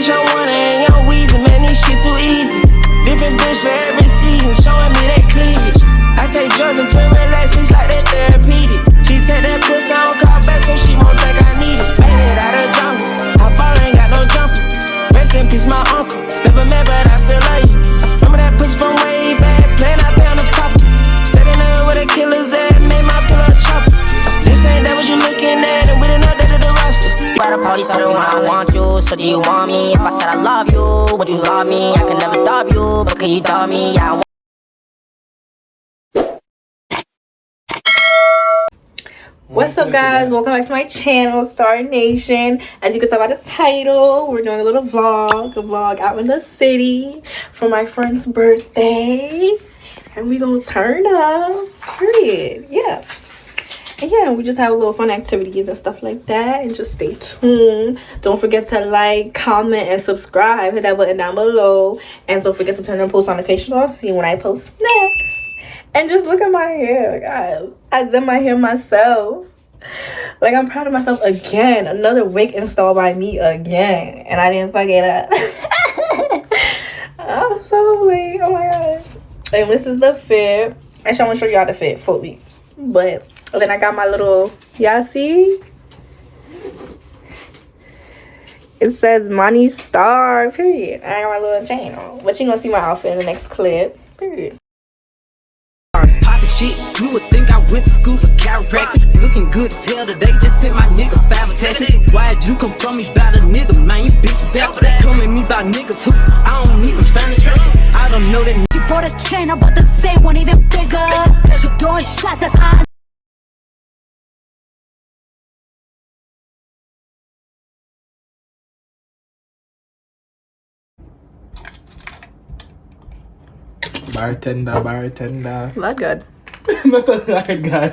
bitch, I want it, and young Weezy, man, this shit too easy. Different bitch for every season, showing me that cleavage. I take drugs and feel relaxed, it's like that therapeutic. She take that pussy, I don't call back, so she won't think I need it. Made it out of jungle, I ball ain't got no jumper. Rest in peace, my uncle. Never met, but I still love you. Remember that pussy from way back, playing out there on the proper. Steady there with a killer's at, made my pillow chopper. This ain't that what you looking at, and we done updated the roster. Why the police told me I want you, so do you want me? If I said I love you, would you love me? I could never dub you, but can you dub me? Yeah, I want. What's up, guys? Welcome back to my channel, Star Nation. As you can tell by the title, we're doing a little vlog out in the city for my friend's birthday, and we gonna turn up, period. Yeah. And yeah, we just have a little fun activities and stuff like that, and just stay tuned. Don't forget to like, comment, and subscribe. Hit that button down below, and don't forget to turn on post notifications on to see when I post next. And just look at my hair, guys. I did my hair myself. Like, I'm proud of myself again. Another wig installed by me again, and I didn't fuck it up. I'm so late. Oh my gosh. And this is the fit. Actually, I want to show y'all the fit fully, but then I got my little, y'all see? It says Money Star, period. I got my little chain on. But you gonna see my outfit in the next clip, period. Shit, you would think I went to school for chiropractic. Looking good as hell today, just sent my nigga 5 attachment. Why'd you come from me about a nigga, man? You bitch back for that. Come at me about niggas who I don't even find attractive. I don't know that. She bought a chain, I'm about to say one even bigger. She throwing shots, that's hot. Bartender. Not good. Not a hard guy.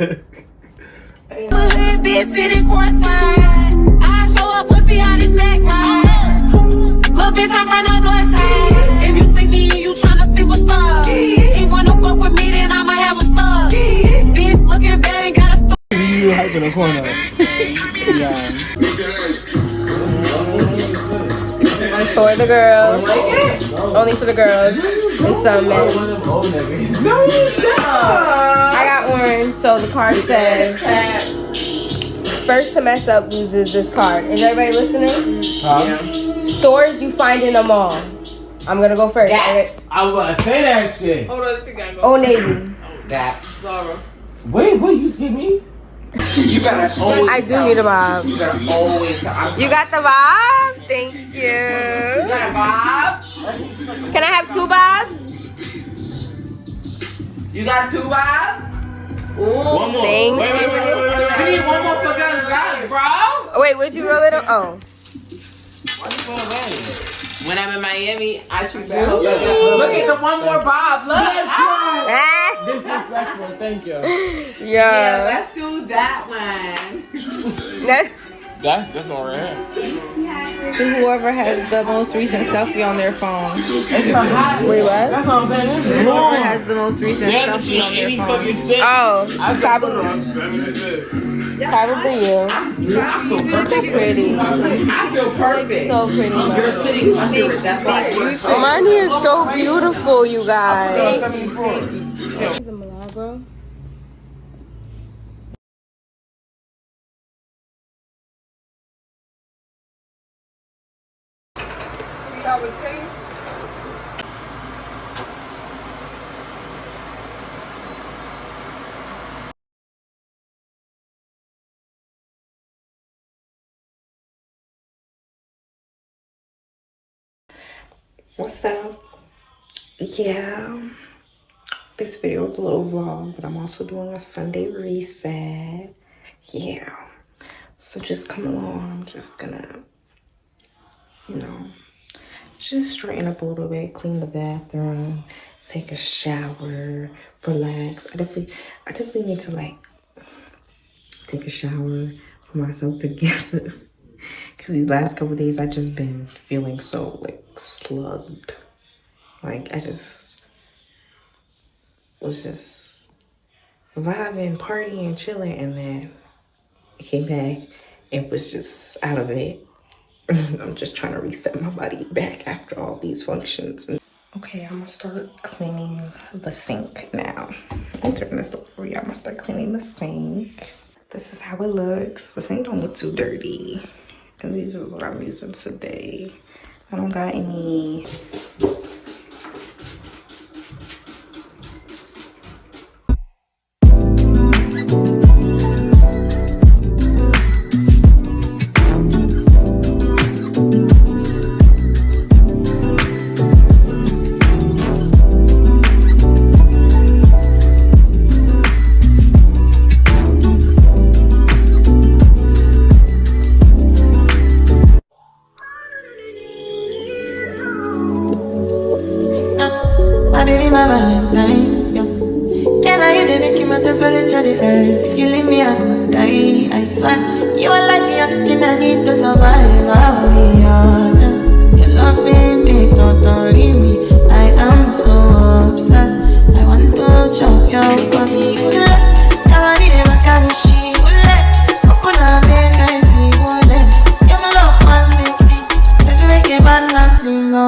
Big city courtside. I show up, pussy how this back ride. Little bitch, I'm from the north side. If you see me and you tryna see what's up, ain't wanna fuck with me, then I'ma have a stuff. Bitch looking bad and got a stuff. You hype in the corner. Yeah. For the girls. Only for the girls. And some men. I got orange, so the card says, first to mess up loses this card. Is everybody listening? Yeah. Stores you find in a mall. I'm gonna go first. I was about to say that shit. Hold on, you gotta go. Old Navy. That. Zara. Wait, you see me? You gotta always. I do need a bob. You gotta always. You got the bob? Thank you. You got a bob? Can I have 2 bobs? You got 2 bobs? Ooh. One more. Thank Wait. We need one more for that guy, bro. Wait, would you roll it up? Oh. Why you going away? When I'm in Miami, I shoot that. Look at the one more bob. Look. Disrespectful. Thank you. Yeah. Let's do that one. That's one right here. To whoever has the most recent selfie on their phone. Wait, what? That's what I'm saying. Whoever has the most recent selfie on their phone. Oh, probably you. You're so pretty. I feel perfect. So pretty. You're sitting under it. That's why. Mine is so beautiful, you guys. The Milagro. See how it tastes? What's up? Yeah, this video is a little vlog, but I'm also doing a Sunday reset. Yeah, so just come along. I'm just gonna, just straighten up a little bit, clean the bathroom, take a shower, relax. I definitely need to like take a shower, put myself together. Because these last couple of days, I just been feeling so, like, slugged. Like, I just was just vibing, partying, chilling, and then I came back and was just out of it. I'm just trying to reset my body back after all these functions. Okay, I'm gonna start cleaning the sink now. I'll turn this over. Yeah, I'm gonna start cleaning the sink. This is how it looks. The sink don't look too dirty. And this is what I'm using today. I don't got any My baby, my Valentine, yeah. Can I you the make my temperature the rise? If you leave me, I could die, I swear. You are like the oxygen I need to survive, I'll be honest. Your love ain't it, don't leave me. I am so obsessed. I want to chop your body, ule. Nobody ever can she, ule. Open up, make I see, ule. You're my love, man, sexy. If you make a bad man sing, oh,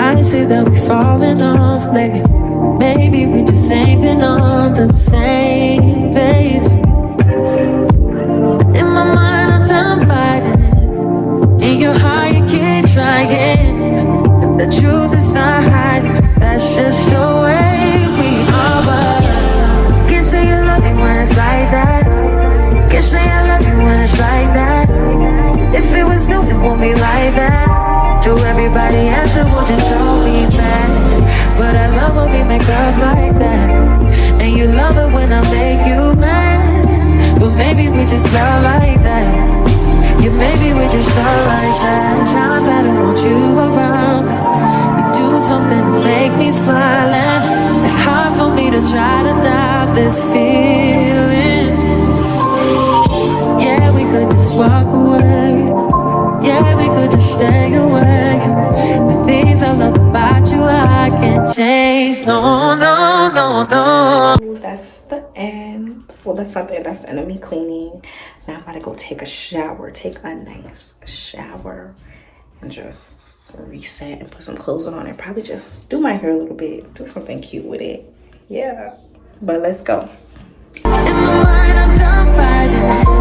I say that we falling off lately. Maybe we just ain't been on the same page. In my mind, I'm done fighting. In your heart, you keep trying. The truth is not hiding. That's just the way we are. But can't say you love me when it's like that. Can't say I love you when it's like that. If it was new, it won't be like that. To everybody else, it will just hold me back. But I love when we make up like that. And you love it when I make you mad. But maybe we just love like that. Yeah, maybe we just love like that. Times I don't want you around. You do something to make me smile. And it's hard for me to try to doubt this feeling. Yeah, we could just walk away. Yeah, we could just stay away. The things I love about you, I can't change. No, no, no, no. That's the end. Well, that's not the end. That's the end of me cleaning. Now I'm about to go take a shower. Take a nice shower. And just reset and put some clothes on. And probably just do my hair a little bit. Do something cute with it. Yeah. But let's go. In my mind, I'm done fighting.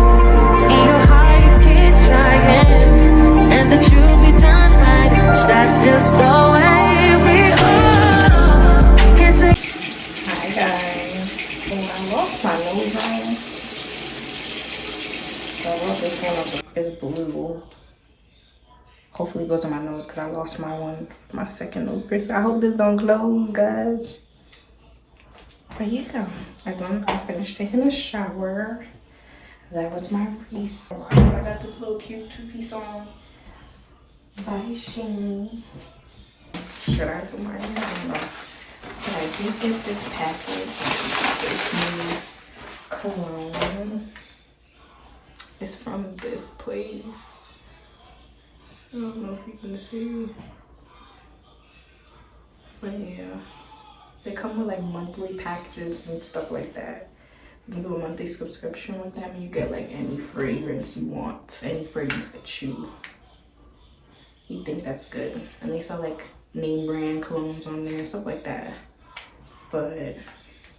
In your heart, you keep trying. And the truth we done hiding. That's just the way we are. Can't say. Hi guys. Oh, I lost my nose ring. So I love this camera. It's blue. Hopefully it goes on my nose because I lost my one, my second nose piercing. I hope this don't close, guys. But yeah, I finished taking a shower. That was my reset. I got this little cute two-piece on by Shein. Should I do my hair? I don't know. But I did get this package. This new cologne. It's from this place. I don't know if you can see. But yeah. They come with like monthly packages and stuff like that. You do a monthly subscription with them and you get like any fragrance you want. Any fragrance that you think that's good. And they sell like name brand colognes on there, stuff like that. But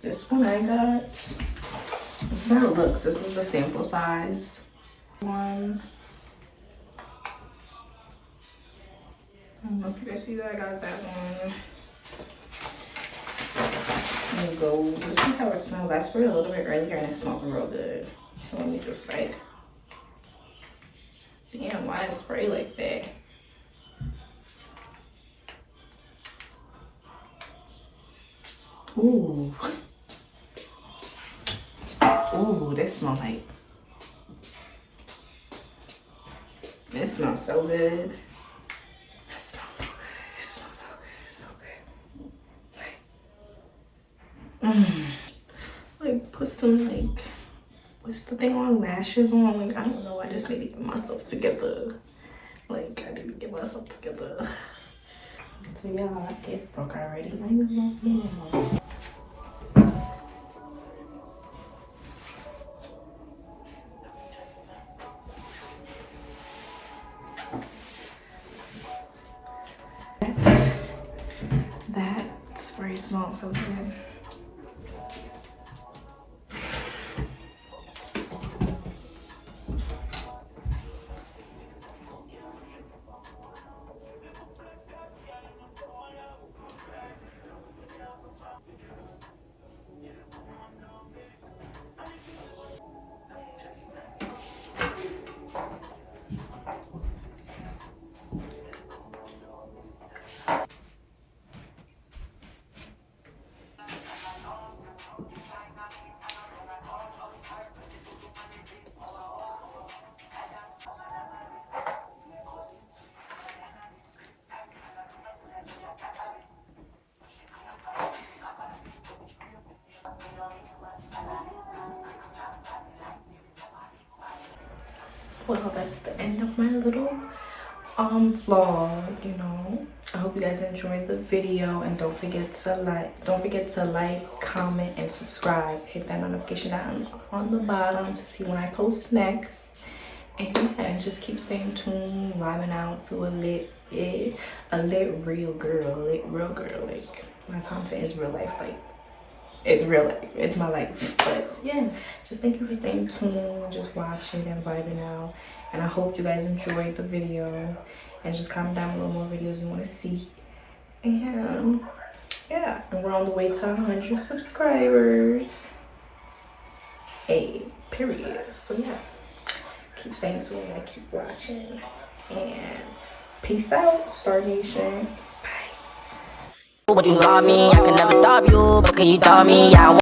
this one I got, this is how it looks. This is the sample size one. I don't know if you guys see that. I got that one. Go. Let's see how it smells. I sprayed a little bit earlier and it smells real good. So let me just like, damn, why apply a spray like that. Ooh. Ooh, this smells like. It smells so good. It smells so good. It smells so good. It's so good. Like put some like, what's the thing on, lashes on? Like I don't know. I just need to get myself together. Like I need to get myself together. So yeah, I get broke already. That spray smells so good. Well, that's the end of my little vlog, you know. I hope you guys enjoyed the video, and don't forget to like, comment, and subscribe. Hit that notification down on the bottom to see when I post next. And yeah, and just keep staying tuned, vibing out to a lit real girl. Like my content is real life, like it's real life, it's my life. But yeah, just thank you for staying tuned and just watching and vibing out. And I hope you guys enjoyed the video, and just comment down below more videos you want to see. And yeah, and we're on the way to 100 subscribers. Hey, period. So yeah, keep staying tuned and keep watching, and peace out, Star Nation. Would you love me? I can never stop you, but can you tell me? Yeah.